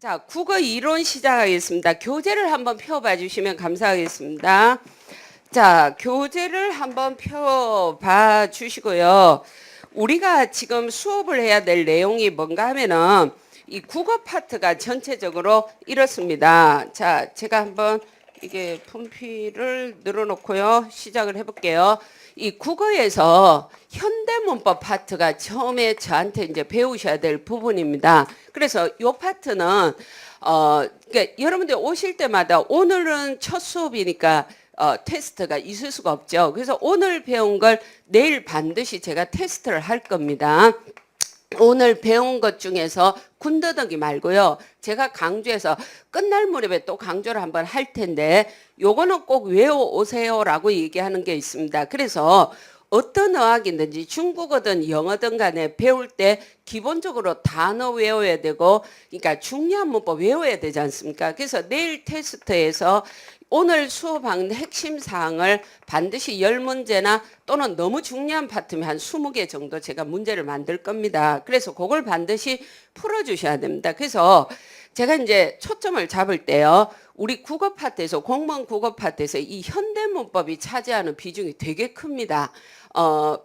자, 국어 이론 시작하겠습니다. 교재를 한번 펴봐 주시면 감사하겠습니다. 자, 교재를 한번 펴봐 주시고요. 우리가 지금 수업을 해야 될 내용이 뭔가 하면은 이 국어 파트가 전체적으로 이렇습니다. 자, 제가 한번 이게 분필을 늘어놓고요. 시작을 해볼게요. 이 국어에서 현대문법 파트가 처음에 저한테 이제 배우셔야 될 부분입니다. 그래서 이 파트는 그러니까 여러분들 오실 때마다 오늘은 첫 수업이니까 테스트가 있을 수가 없죠. 그래서 오늘 배운 걸 내일 반드시 제가 테스트를 할 겁니다. 오늘 배운 것 중에서 군더더기 말고요. 제가 강조해서 끝날 무렵에 또 강조를 한번 할 텐데 요거는 꼭 외워오세요라고 얘기하는 게 있습니다. 그래서 어떤 어학이든지 중국어든 영어든 간에 배울 때 기본적으로 단어 외워야 되고 그러니까 중요한 문법 외워야 되지 않습니까? 그래서 내일 테스트에서 오늘 수업한 핵심 사항을 반드시 10문제나 또는 너무 중요한 파트면 한 20개 정도 제가 문제를 만들 겁니다. 그래서 그걸 반드시 풀어주셔야 됩니다. 그래서 제가 이제 초점을 잡을 때요. 우리 국어 파트에서 공무원 국어 파트에서 이 현대문법이 차지하는 비중이 되게 큽니다.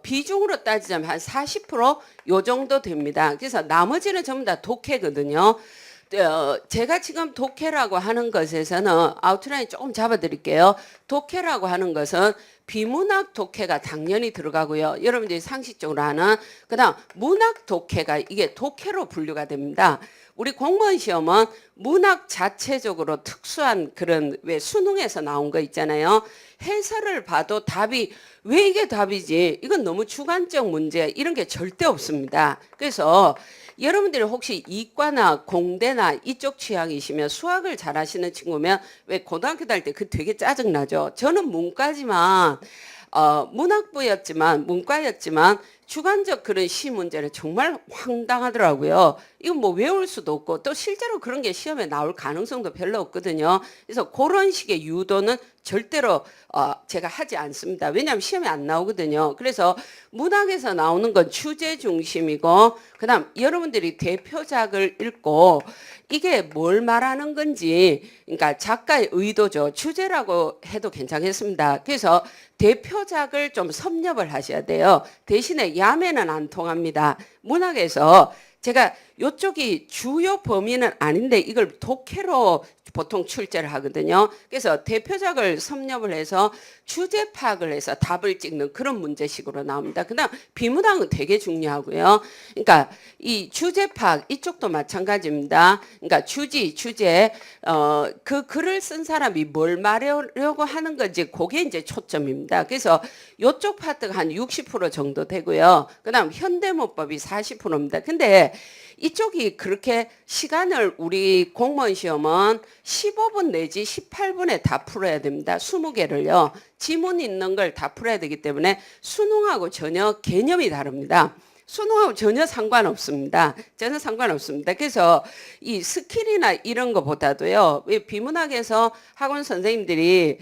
비중으로 따지자면 한 40%요 정도 됩니다. 그래서 나머지는 전부 다 독해거든요. 제가 지금 독해라고 하는 것에서는 아웃라인 조금 잡아드릴게요. 독해라고 하는 것은 비문학 독해가 당연히 들어가고요. 여러분들이 상식적으로 아는 그다음 문학 독해가 이게 독해로 분류가 됩니다. 우리 공무원 시험은 문학 자체적으로 특수한 그런 왜 수능에서 나온 거 있잖아요. 해설을 봐도 답이 왜 이게 답이지? 이건 너무 주관적 문제 이런 게 절대 없습니다. 그래서 여러분들이 혹시 이과나 공대나 이쪽 취향이시면 수학을 잘하시는 친구면 왜 고등학교 다닐 때 그 되게 짜증나죠. 저는 문과지만 문과였지만 주관적 그런 시 문제는 정말 황당하더라고요. 이건 뭐 외울 수도 없고 또 실제로 그런 게 시험에 나올 가능성도 별로 없거든요. 그래서 그런 식의 유도는 절대로 제가 하지 않습니다. 왜냐하면 시험에 안 나오거든요. 그래서 문학에서 나오는 건 주제 중심이고 그다음 여러분들이 대표작을 읽고 이게 뭘 말하는 건지 그러니까 작가의 의도죠. 주제라고 해도 괜찮겠습니다. 그래서 대표작을 좀 섭렵을 하셔야 돼요. 대신에 야매는 안 통합니다. 문학에서 제가 이쪽이 주요 범위는 아닌데 이걸 독해로 보통 출제를 하거든요. 그래서 대표작을 섭렵을 해서 주제 파악을 해서 답을 찍는 그런 문제식으로 나옵니다. 그다음 비문학은 되게 중요하고요. 그러니까 이 주제 파악 이쪽도 마찬가지입니다. 그러니까 주제 그 글을 쓴 사람이 뭘 말하려고 하는 건지 그게 이제 초점입니다. 그래서 이쪽 파트가 한 60% 정도 되고요. 그다음 현대문법이 40%입니다. 근데 이쪽이 그렇게 시간을 우리 공무원 시험은 15분 내지 18분에 다 풀어야 됩니다. 20개를요. 지문 있는 걸 다 풀어야 되기 때문에 수능하고 전혀 개념이 다릅니다. 수능하고 전혀 상관없습니다. 전혀 상관없습니다. 그래서 이 스킬이나 이런 거보다도요. 왜 비문학에서 학원 선생님들이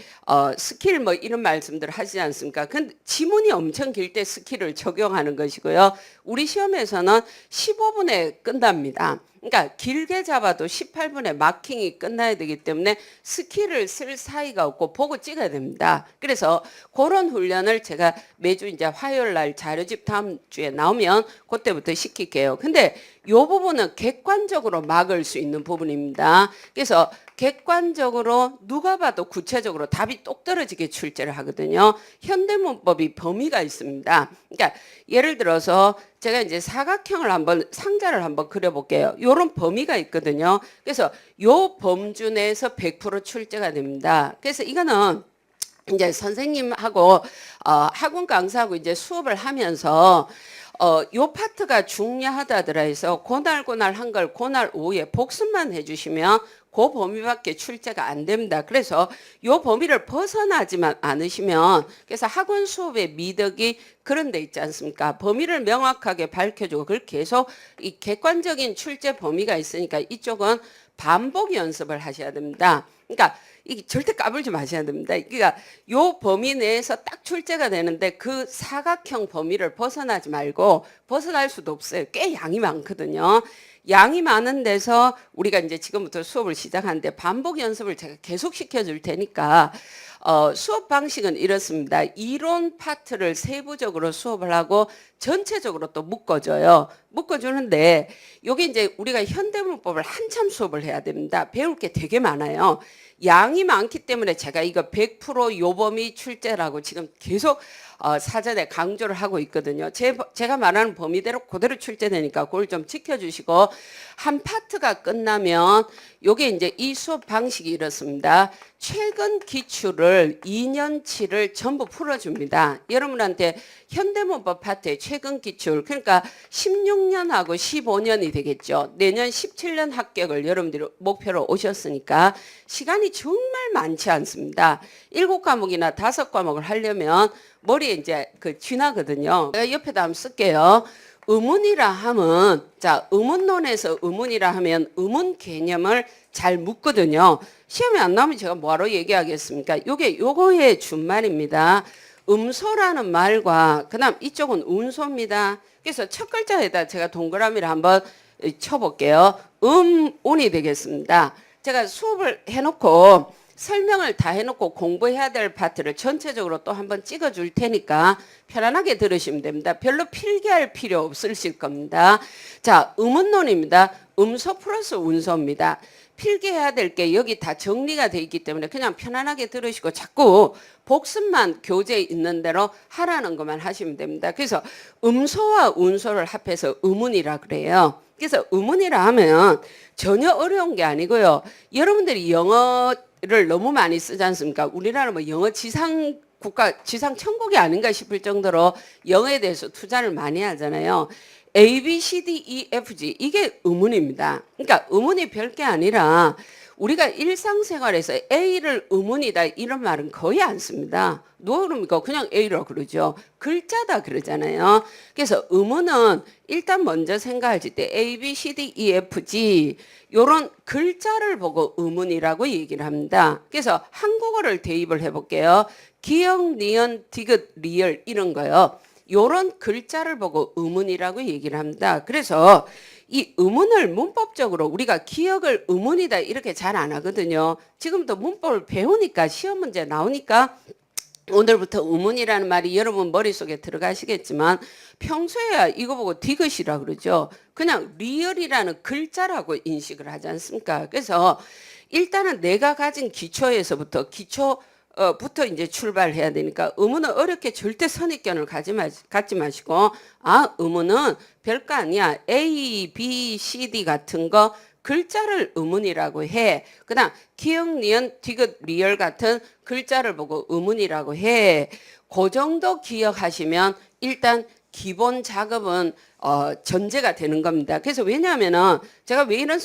스킬 뭐 이런 말씀들을 하지 않습니까? 근데 지문이 엄청 길 때 스킬을 적용하는 것이고요. 우리 시험에서는 15분에 끝납니다. 그러니까 길게 잡아도 18분에 마킹이 끝나야 되기 때문에 스킬을 쓸 사이가 없고 보고 찍어야 됩니다. 그래서 그런 훈련을 제가 매주 이제 화요일 날 자료집 다음 주에 나오면 그때부터 시킬게요. 근데 이 부분은 객관적으로 막을 수 있는 부분입니다. 그래서 객관적으로 누가 봐도 구체적으로 답이 똑 떨어지게 출제를 하거든요. 현대문법이 범위가 있습니다. 그러니까 예를 들어서 제가 이제 사각형을 한번 상자를 한번 그려볼게요. 이런 범위가 있거든요. 그래서 요 범주 내에서 100% 출제가 됩니다. 그래서 이거는 이제 선생님하고 학원 강사하고 이제 수업을 하면서 요 파트가 중요하다더라 해서 그날 한 걸 그날 오후에 복습만 해주시면 그 범위밖에 출제가 안 됩니다. 그래서 요 범위를 벗어나지만 않으시면 그래서 학원 수업의 미덕이 그런 데 있지 않습니까? 범위를 명확하게 밝혀주고 그걸 계속 이 객관적인 출제 범위가 있으니까 이쪽은 반복 연습을 하셔야 됩니다. 그러니까 이게 절대 까불지 마셔야 됩니다. 그러니까 요 범위 내에서 딱 출제가 되는데 그 사각형 범위를 벗어나지 말고 벗어날 수도 없어요. 꽤 양이 많거든요. 양이 많은 데서 우리가 이제 지금부터 수업을 시작하는데 반복 연습을 제가 계속 시켜줄 테니까 수업 방식은 이렇습니다. 이론 파트를 세부적으로 수업을 하고 전체적으로 또 묶어줘요. 묶어주는데 여기 이제 우리가 현대문법을 한참 수업을 해야 됩니다. 배울 게 되게 많아요. 양이 많기 때문에 제가 이거 100% 요범위 출제라고 지금 계속 사전에 강조를 하고 있거든요. 제가 말하는 범위대로 그대로 출제되니까 그걸 좀 지켜주시고 한 파트가 끝나면 요게 이제 이 수업 방식이 이렇습니다. 최근 기출을 2년치를 전부 풀어줍니다. 여러분한테 현대문법 파트의 최근 기출 그러니까 16년하고 15년이 되겠죠. 내년 17년 합격을 여러분들이 목표로 오셨으니까 시간이 정말 많지 않습니다. 7과목이나 5과목을 하려면 머리에 이제 쥐나거든요. 제가 옆에다 한번 쓸게요. 의문이라 하면 자 의문론에서 의문이라 하면 의문 개념을 잘 묻거든요. 시험에 안 나오면 제가 뭐하러 얘기하겠습니까? 요거의 준말입니다. 음소라는 말과 그다음 이쪽은 운소입니다. 그래서 첫 글자에다 제가 동그라미를 한번 쳐볼게요. 운이 되겠습니다. 제가 수업을 해놓고 설명을 다 해놓고 공부해야 될 파트를 전체적으로 또 한번 찍어줄 테니까 편안하게 들으시면 됩니다. 별로 필기할 필요 없으실 겁니다. 자, 의문론입니다. 음소 플러스 운소입니다. 필기해야 될 게 여기 다 정리가 돼 있기 때문에 그냥 편안하게 들으시고 자꾸 복습만 교재에 있는 대로 하라는 것만 하시면 됩니다. 그래서 음소와 운소를 합해서 의문이라 그래요. 그래서 의문이라 하면 전혀 어려운 게 아니고요. 여러분들이 영어를 너무 많이 쓰지 않습니까? 우리나라 뭐 영어 지상 국가 지상 천국이 아닌가 싶을 정도로 영어에 대해서 투자를 많이 하잖아요. A, B, C, D, E, F, G 이게 의문입니다. 그러니까 의문이 별게 아니라 우리가 일상생활에서 A를 의문이다 이런 말은 거의 안 씁니다. 누가 그럽니까? 그냥 A라고 그러죠. 글자다 그러잖아요. 그래서 의문은 일단 먼저 생각할 때 A, B, C, D, E, F, G 이런 글자를 보고 의문이라고 얘기를 합니다. 그래서 한국어를 대입을 해볼게요. 기역, 니은, 디귿, 리을 이런 거요. 요런 글자를 보고 의문이라고 얘기를 합니다. 그래서 이 의문을 문법적으로 우리가 기억을 의문이다 이렇게 잘 안 하거든요. 지금도 문법을 배우니까 시험 문제 나오니까 오늘부터 의문이라는 말이 여러분 머릿속에 들어가시겠지만 평소에야 이거 보고 디귿이라 그러죠. 그냥 리얼이라는 글자라고 인식을 하지 않습니까? 그래서 일단은 내가 가진 기초에서부터 부터 이제 출발해야 되니까 의문은 어렵게 절대 선입견을 갖지 마시고 의문은 별거 아니야. A, B, C, D 같은 거 글자를 의문이라고 해. 그다음 기역, 니은, 디귿, 리을 같은 글자를 보고 의문이라고 해. 그 정도 기억하시면 일단 기본 작업은 전제가 되는 겁니다. 그래서 왜냐하면은 제가 왜 이런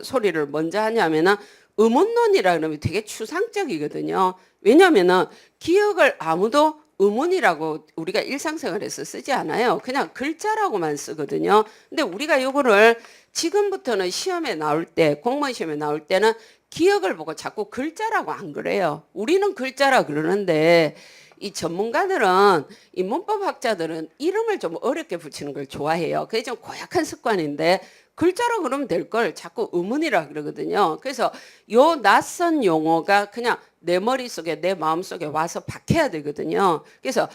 소리를 먼저 하냐면은 의문론이라 그러면 되게 추상적이거든요. 왜냐하면은 기억을 아무도 의문이라고 우리가 일상생활에서 쓰지 않아요. 그냥 글자라고만 쓰거든요. 근데 우리가 요거를 지금부터는 시험에 나올 때, 공무원 시험에 나올 때는 기억을 보고 자꾸 글자라고 안 그래요. 우리는 글자라 그러는데 이 전문가들은 이 문법학자들은 이름을 좀 어렵게 붙이는 걸 좋아해요. 그게 좀 고약한 습관인데 글자로 그러면 될 걸 자꾸 의문이라 그러거든요. 그래서 요 낯선 용어가 그냥 내 머릿속에 내 마음속에 와서 박혀야 되거든요. 그래서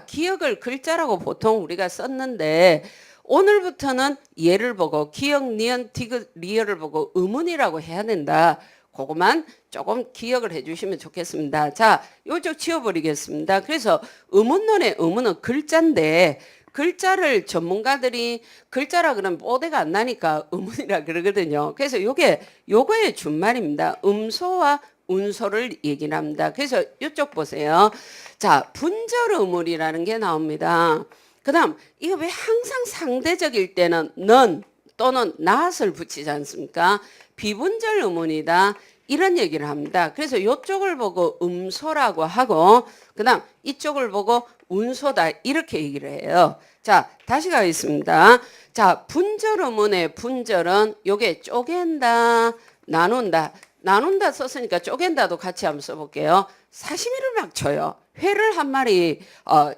기억을 글자라고 보통 우리가 썼는데 오늘부터는 얘를 보고 기역, 니은, 디귿, 리을을 보고 의문이라고 해야 된다. 그것만 조금 기억을 해주시면 좋겠습니다. 자, 요쪽 지워버리겠습니다. 그래서 의문론의 의문은 글자인데 글자를 전문가들이 글자라 그러면 뽀대가 안 나니까 의문이라 그러거든요. 그래서 요거의 준말입니다. 음소와 운소를 얘기를 합니다. 그래서 이쪽 보세요. 자, 분절 의문이라는 게 나옵니다. 그 다음 이거 왜 항상 상대적일 때는 는 또는 낫을 붙이지 않습니까? 비분절 의문이다. 이런 얘기를 합니다. 그래서 이쪽을 보고 음소라고 하고 그 다음 이쪽을 보고 운소다 이렇게 얘기를 해요. 자, 다시 가겠습니다. 자, 분절 의문의 분절은 요게 쪼갠다, 나눈다 썼으니까 쪼갠다도 같이 한번 써볼게요. 사시미를 막 쳐요. 회를 한 마리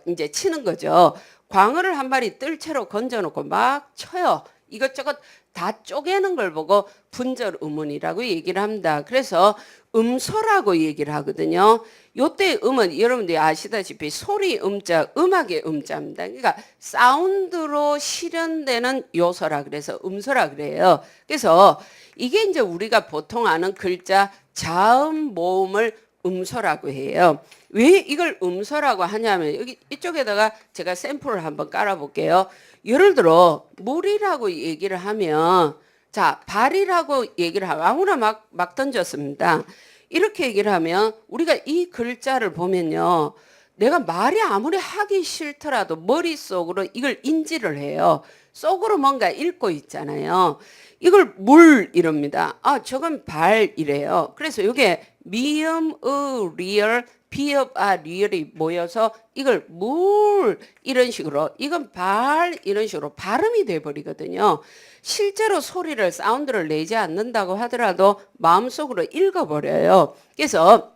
이제 치는 거죠. 광어를 한 마리 뜰채로 건져놓고 막 쳐요. 이것저것 다 쪼개는 걸 보고 분절 음운이라고 얘기를 합니다. 그래서 음소라고 얘기를 하거든요. 요때 음은 여러분들이 아시다시피 소리 음자, 음악의 음자입니다. 그러니까 사운드로 실현되는 요소라 그래서 음소라 그래요. 그래서 이게 이제 우리가 보통 아는 글자 자음 모음을 음소라고 해요. 왜 이걸 음소라고 하냐면 여기 이쪽에다가 제가 샘플을 한번 깔아볼게요. 예를 들어 물이라고 얘기를 하면 자 발이라고 얘기를 하면 아무나 막 던졌습니다. 이렇게 얘기를 하면 우리가 이 글자를 보면요. 내가 말이 아무리 하기 싫더라도 머릿속으로 이걸 인지를 해요. 속으로 뭔가 읽고 있잖아요. 이걸 물 이럽니다. 아, 저건 발 이래요. 그래서 이게 미음, 리얼, 비읍, 리얼이 모여서 이걸 물 이런 식으로 이건 발 이런 식으로 발음이 돼버리거든요. 실제로 소리를 사운드를 내지 않는다고 하더라도 마음속으로 읽어버려요. 그래서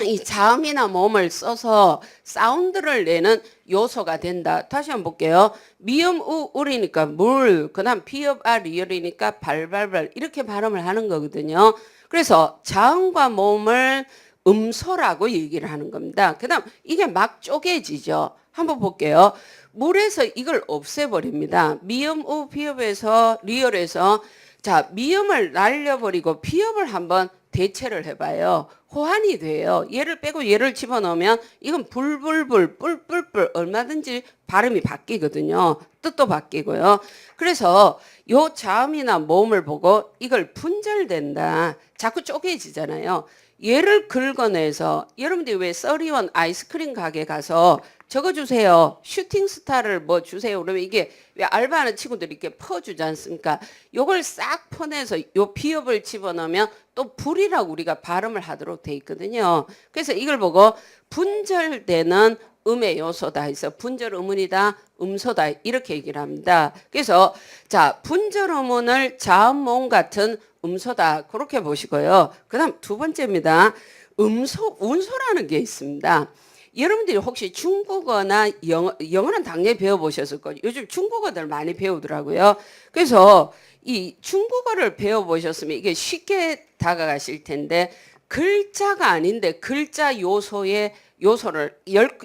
이 자음이나 모음을 써서 사운드를 내는 요소가 된다. 다시 한번 볼게요. 미음 우리니까 물, 그다음 비읍 리얼이니까 발발발 이렇게 발음을 하는 거거든요. 그래서 자음과 모음을 음소라고 얘기를 하는 겁니다. 그다음 이게 막 쪼개지죠. 한번 볼게요. 물에서 이걸 없애버립니다. 미음 비읍에서 리얼에서 자 미음을 날려버리고 비읍을 한번 대체를 해봐요. 호환이 돼요. 얘를 빼고 얘를 집어넣으면 이건 불불불 뿔뿔뿔 얼마든지 발음이 바뀌거든요. 뜻도 바뀌고요. 그래서 요 자음이나 모음을 보고 이걸 분절된다. 자꾸 쪼개지잖아요. 얘를 긁어내서 여러분들이 왜 써리원 아이스크림 가게 가서 적어주세요. 슈팅스타를 뭐 주세요. 그러면 이게 왜 알바하는 친구들이 이렇게 퍼주지 않습니까? 요걸 싹 퍼내서 요 비읍을 집어넣으면 또 불이라고 우리가 발음을 하도록 돼 있거든요. 그래서 이걸 보고 분절되는 음의 요소다 해서 분절 음운이다, 음소다 이렇게 얘기를 합니다. 그래서 자 분절 음운을 자음 모음 같은 음소다 그렇게 보시고요. 그다음 두 번째입니다. 음소 운소라는 게 있습니다. 여러분들이 혹시 중국어나 영어는 당연히 배워보셨을 거예요. 요즘 중국어들 많이 배우더라고요. 그래서 이 중국어를 배워보셨으면 이게 쉽게 다가가실 텐데 글자가 아닌데 글자 요소의 요소를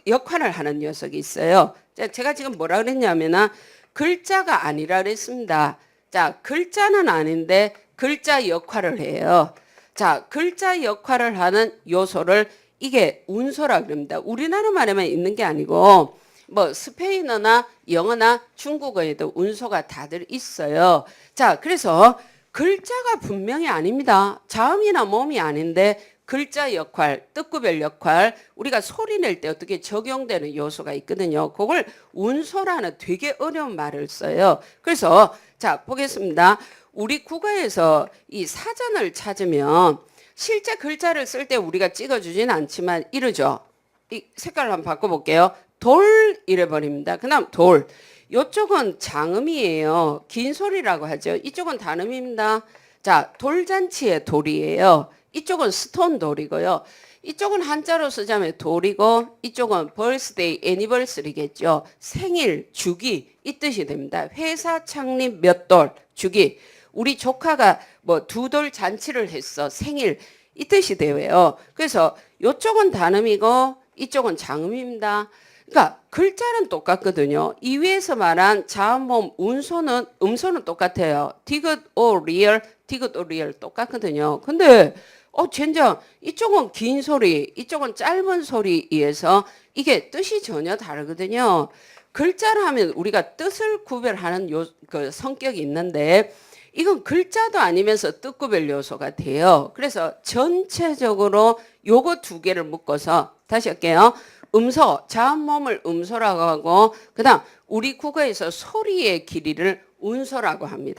역할을 하는 녀석이 있어요. 제가 지금 뭐라 그랬냐면은 글자가 아니라 그랬습니다. 자, 글자는 아닌데 글자 역할을 해요. 자, 글자 역할을 하는 요소를 이게 운소라 그럽니다. 우리나라 말에만 있는 게 아니고 뭐 스페인어나 영어나 중국어에도 운소가 다들 있어요. 자, 그래서 글자가 분명히 아닙니다. 자음이나 모음이 아닌데 글자 역할, 뜻구별 역할, 우리가 소리 낼 때 어떻게 적용되는 요소가 있거든요. 그걸 운소라는 되게 어려운 말을 써요. 그래서 자, 보겠습니다. 우리 국어에서 이 사전을 찾으면 실제 글자를 쓸 때 우리가 찍어주진 않지만 이러죠. 이 색깔을 한번 바꿔볼게요. 돌 이래버립니다. 그 다음 돌. 이쪽은 장음이에요. 긴 소리라고 하죠. 이쪽은 단음입니다. 자, 돌잔치의 돌이에요. 이쪽은 스톤 돌이고요. 이쪽은 한자로 쓰자면 돌이고 이쪽은 birthday, anniversary겠죠. 생일, 주기 이 뜻이 됩니다. 회사 창립 몇 돌, 주기. 우리 조카가 뭐 두 돌 잔치를 했어. 생일 이 뜻이 돼요. 그래서 이쪽은 단음이고 이쪽은 장음입니다. 그러니까 글자는 똑같거든요. 이 위에서 말한 자음, 모음, 운소는 음소는 똑같아요. 디귿 or real, 디귿 or real 똑같거든요. 근데 젠장 이쪽은 긴 소리, 이쪽은 짧은 소리에서 이게 뜻이 전혀 다르거든요. 글자를 하면 우리가 뜻을 구별하는 그 성격이 있는데 이건 글자도 아니면서 뜻구별 요소가 돼요. 그래서 전체적으로 요거 두 개를 묶어서 다시 할게요. 음소, 자음 모음을 음소라고 하고 그다음 우리 국어에서 소리의 길이를 운소라고 합니다.